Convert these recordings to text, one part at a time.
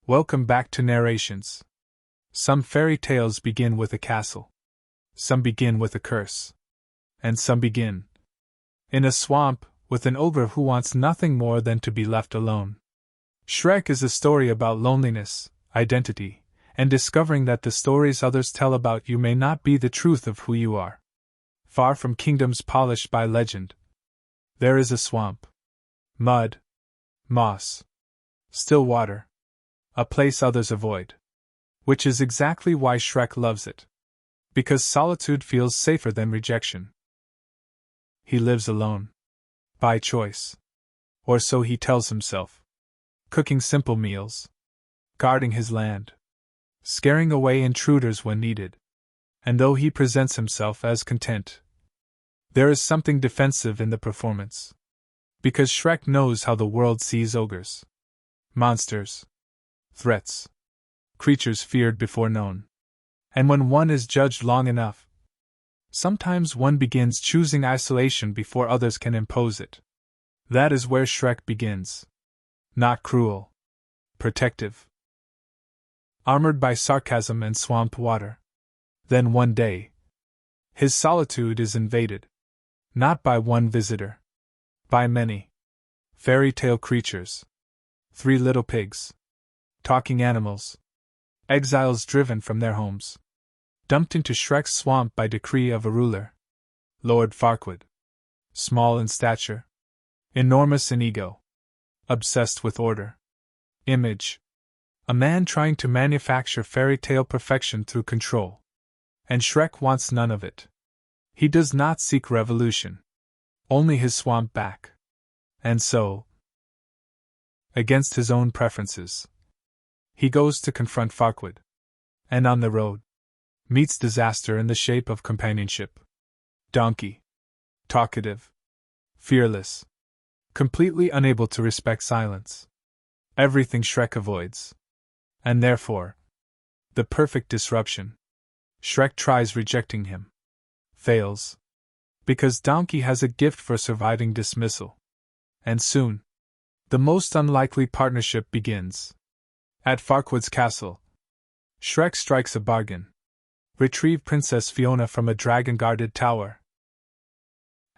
Welcome back to Narrations. Some fairy tales begin with a castle. Some begin with a curse. And some begin in a swamp, with an ogre who wants nothing more than to be left alone. Shrek is a story about loneliness, identity, and discovering that the stories others tell about you may not be the truth of who you are. Far from kingdoms polished by legend, there is a swamp. Mud, moss, still water. A place others avoid. Which is exactly why Shrek loves it. Because solitude feels safer than rejection. He lives alone. By choice. Or so he tells himself. Cooking simple meals. Guarding his land. Scaring away intruders when needed. And though he presents himself as content, there is something defensive in the performance. Because Shrek knows how the world sees ogres. Monsters. Threats. Creatures feared before known. And when one is judged long enough, sometimes one begins choosing isolation before others can impose it. That is where Shrek begins. Not cruel. Protective. Armored by sarcasm and swamp water. Then one day, his solitude is invaded. Not by one visitor. By many. Fairy tale creatures. 3 little pigs. Talking animals. Exiles driven from their homes. Dumped into Shrek's swamp by decree of a ruler. Lord Farquaad. Small in stature. Enormous in ego. Obsessed with order. Image. A man trying to manufacture fairy tale perfection through control. And Shrek wants none of it. He does not seek revolution. Only his swamp back. And so, against his own preferences, he goes to confront Farquaad. And on the road, meets disaster in the shape of companionship. Donkey. Talkative. Fearless. Completely unable to respect silence. Everything Shrek avoids. And therefore, the perfect disruption. Shrek tries rejecting him. Fails. Because Donkey has a gift for surviving dismissal. And soon, the most unlikely partnership begins. At Farquaad's castle, Shrek strikes a bargain. Retrieve Princess Fiona from a dragon-guarded tower.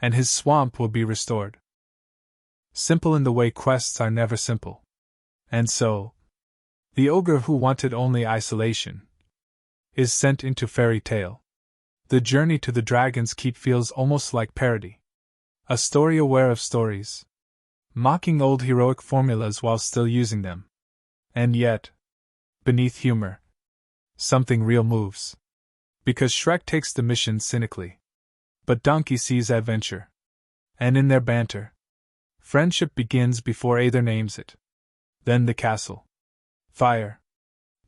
And his swamp will be restored. Simple in the way quests are never simple. And so, the ogre who wanted only isolation is sent into fairy tale. The journey to the Dragon's Keep feels almost like parody. A story aware of stories. Mocking old heroic formulas while still using them. And yet, beneath humor, something real moves. Because Shrek takes the mission cynically. But Donkey sees adventure. And in their banter, friendship begins before either names it. Then the castle. Fire.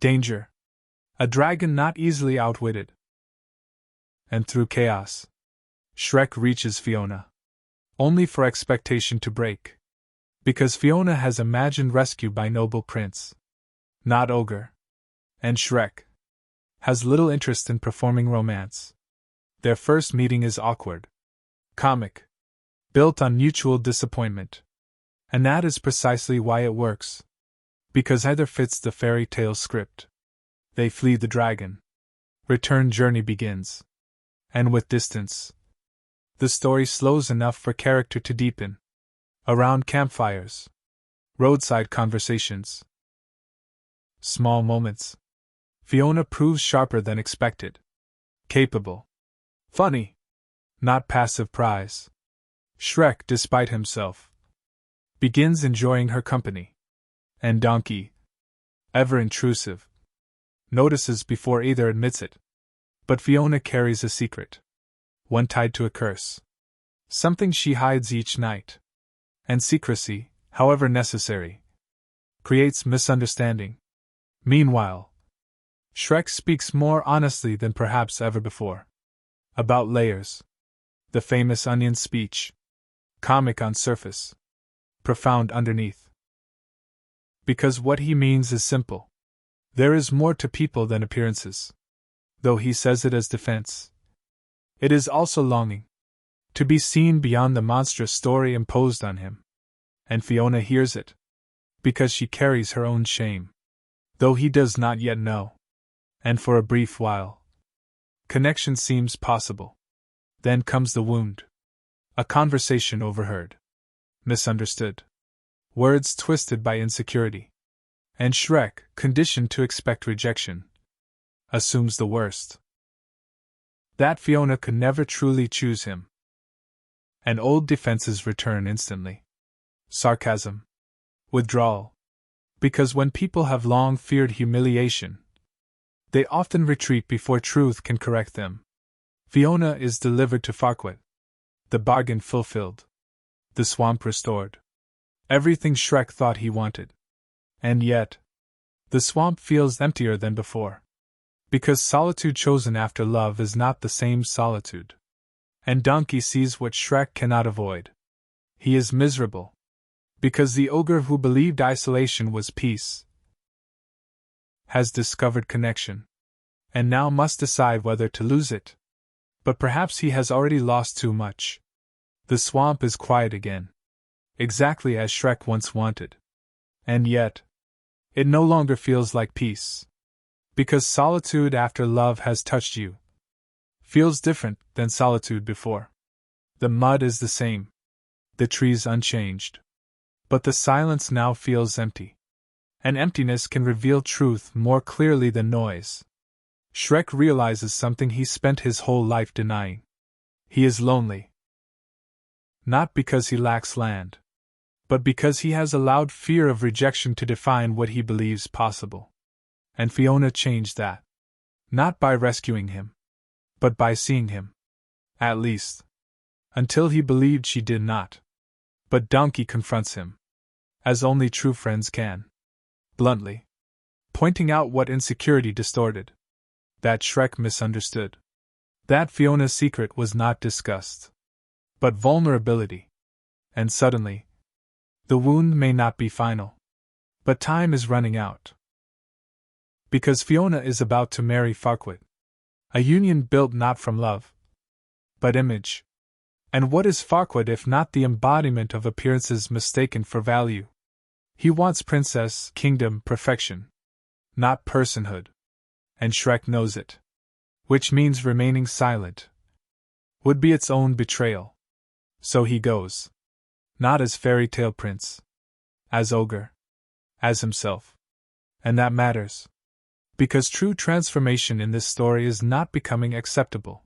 Danger. A dragon not easily outwitted. And through chaos, Shrek reaches Fiona. Only for expectation to break. Because Fiona has imagined rescue by noble prince. Not ogre. And Shrek has little interest in performing romance. Their first meeting is awkward. Comic. Built on mutual disappointment. And that is precisely why it works. Because either fits the fairy tale script. They flee the dragon. Return journey begins. And with distance, the story slows enough for character to deepen. Around campfires. Roadside conversations. Small moments. Fiona proves sharper than expected. Capable. Funny. Not passive prize. Shrek, despite himself, begins enjoying her company. And Donkey, ever intrusive, notices before either admits it. But Fiona carries a secret. One tied to a curse. Something she hides each night. And secrecy, however necessary, creates misunderstanding. Meanwhile, Shrek speaks more honestly than perhaps ever before. About layers. The famous onion speech. Comic on surface. Profound underneath. Because what he means is simple. There is more to people than appearances. Though he says it as defense. It is also longing. To be seen beyond the monstrous story imposed on him. And Fiona hears it. Because she carries her own shame. though he does not yet know. And for a brief while, connection seems possible. Then comes the wound. A conversation overheard. Misunderstood. Words twisted by insecurity. And Shrek, conditioned to expect rejection, assumes the worst. That Fiona could never truly choose him. And old defenses return instantly. Sarcasm. Withdrawal. Because when people have long feared humiliation, they often retreat before truth can correct them. Fiona is delivered to Farquaad. The bargain fulfilled. The swamp restored. Everything Shrek thought he wanted. And yet, the swamp feels emptier than before. Because solitude chosen after love is not the same solitude. And Donkey sees what Shrek cannot avoid. He is miserable. Because the ogre who believed isolation was peace has discovered connection, and now must decide whether to lose it. But perhaps he has already lost too much. The swamp is quiet again, exactly as Shrek once wanted. And yet, it no longer feels like peace. Because solitude after love has touched you feels different than solitude before. The mud is the same, the trees unchanged. But the silence now feels empty. And emptiness can reveal truth more clearly than noise. Shrek realizes something he spent his whole life denying. He is lonely. Not because he lacks land, but because he has allowed fear of rejection to define what he believes possible. And Fiona changed that. Not by rescuing him, but by seeing him. At least, until he believed she did not. But Donkey confronts him, as only true friends can. Bluntly. Pointing out what insecurity distorted. That Shrek misunderstood. That Fiona's secret was not disgust, but vulnerability. And suddenly, the wound may not be final, but time is running out. Because Fiona is about to marry Farquaad. A union built not from love, but image. And what is Farquaad if not the embodiment of appearances mistaken for value? He wants princess, kingdom, perfection, not personhood. And Shrek knows it. Which means remaining silent would be its own betrayal. So he goes. Not as fairy tale prince. As ogre. As himself. And that matters. Because true transformation in this story is not becoming acceptable.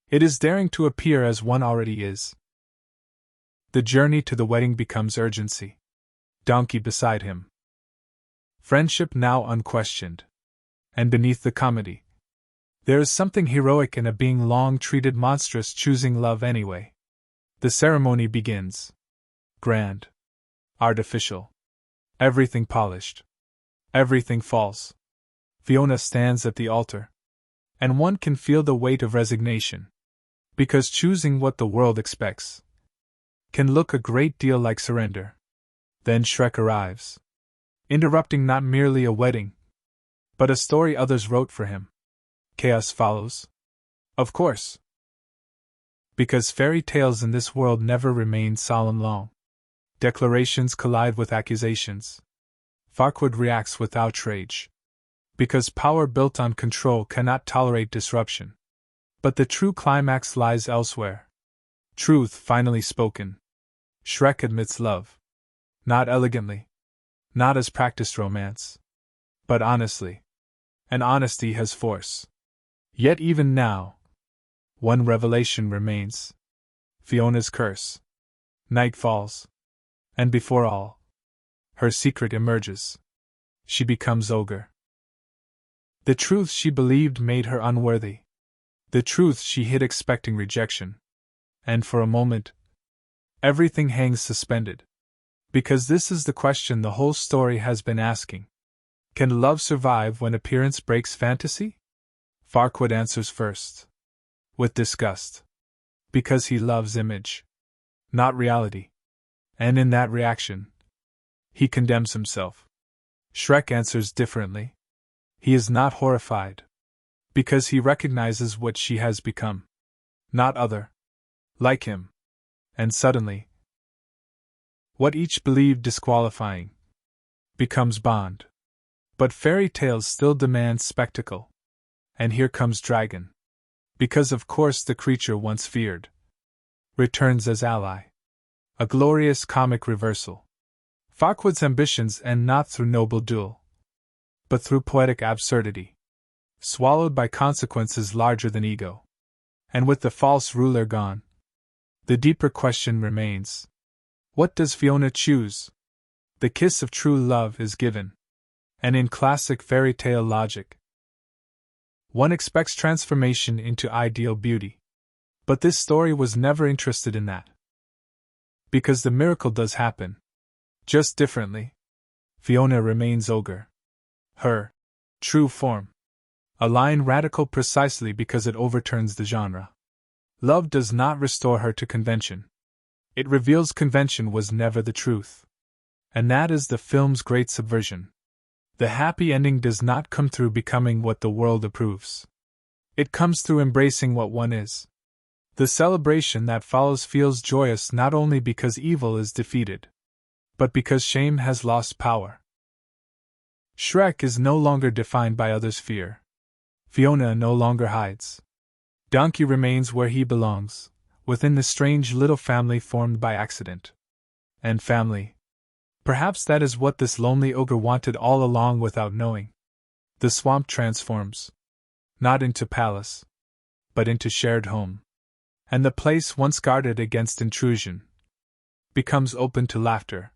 It is daring to appear as one already is. The journey to the wedding becomes urgency. Donkey beside him. Friendship now unquestioned. And beneath the comedy, there is something heroic in a being long treated monstrous choosing love anyway. The ceremony begins. Grand. Artificial. Everything polished. Everything false. Fiona stands at the altar. And one can feel the weight of resignation. Because choosing what the world expects can look a great deal like surrender. Then Shrek arrives. Interrupting not merely a wedding, but a story others wrote for him. Chaos follows. Of course. Because fairy tales in this world never remain solemn long. Declarations collide with accusations. Farquaad reacts with outrage. Because power built on control cannot tolerate disruption. But the true climax lies elsewhere. Truth finally spoken. Shrek admits love. Not elegantly. Not as practiced romance. But honestly. And honesty has force. Yet even now, one revelation remains. Fiona's curse. Night falls. And before all, her secret emerges. She becomes ogre. The truth she believed made her unworthy. The truth she hid expecting rejection. And for a moment, everything hangs suspended. Because this is the question the whole story has been asking. Can love survive when appearance breaks fantasy? Farquaad answers first. With disgust. Because he loves image. Not reality. And in that reaction, he condemns himself. Shrek answers differently. He is not horrified. Because he recognizes what she has become. Not other. Like him. And suddenly, what each believed disqualifying becomes bond. But fairy tales still demand spectacle. And here comes Dragon. Because of course the creature once feared returns as ally. A glorious comic reversal. Farquaad's ambitions end not through noble duel, but through poetic absurdity, swallowed by consequences larger than ego. And with the false ruler gone, the deeper question remains. What does Fiona choose? The kiss of true love is given. And in classic fairy tale logic, one expects transformation into ideal beauty. But this story was never interested in that. Because the miracle does happen. Just differently. Fiona remains ogre. Her true form. A line radical precisely because it overturns the genre. Love does not restore her to convention. It reveals convention was never the truth. And that is the film's great subversion. The happy ending does not come through becoming what the world approves. It comes through embracing what one is. The celebration that follows feels joyous not only because evil is defeated, but because shame has lost power. Shrek is no longer defined by others' fear. Fiona no longer hides. Donkey remains where he belongs, within the strange little family formed by accident. And family. Perhaps that is what this lonely ogre wanted all along without knowing. The swamp transforms. Not into palace, but into shared home. And the place once guarded against intrusion becomes open to laughter,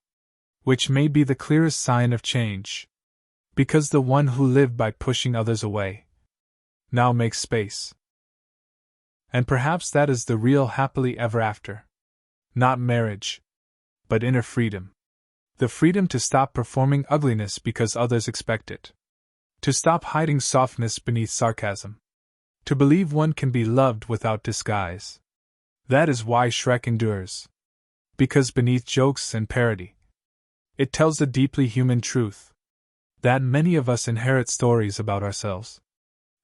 which may be the clearest sign of change. Because the one who lived by pushing others away now makes space. And perhaps that is the real happily ever after. Not marriage, but inner freedom. The freedom to stop performing ugliness because others expect it. To stop hiding softness beneath sarcasm. To believe one can be loved without disguise. That is why Shrek endures. Because beneath jokes and parody, it tells a deeply human truth. That many of us inherit stories about ourselves.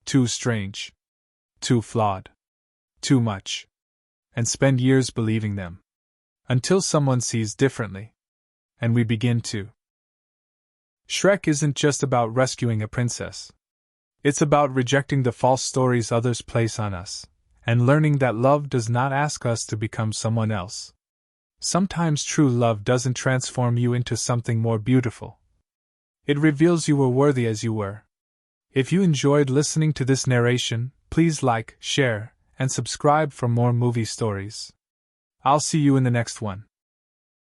Too strange. Too flawed. Too much. And spend years believing them. Until someone sees differently. And we begin to. Shrek isn't just about rescuing a princess. It's about rejecting the false stories others place on us, and learning that love does not ask us to become someone else. Sometimes true love doesn't transform you into something more beautiful. It reveals you were worthy as you were. If you enjoyed listening to this narration, please like, share, and subscribe for more movie stories. I'll see you in the next one.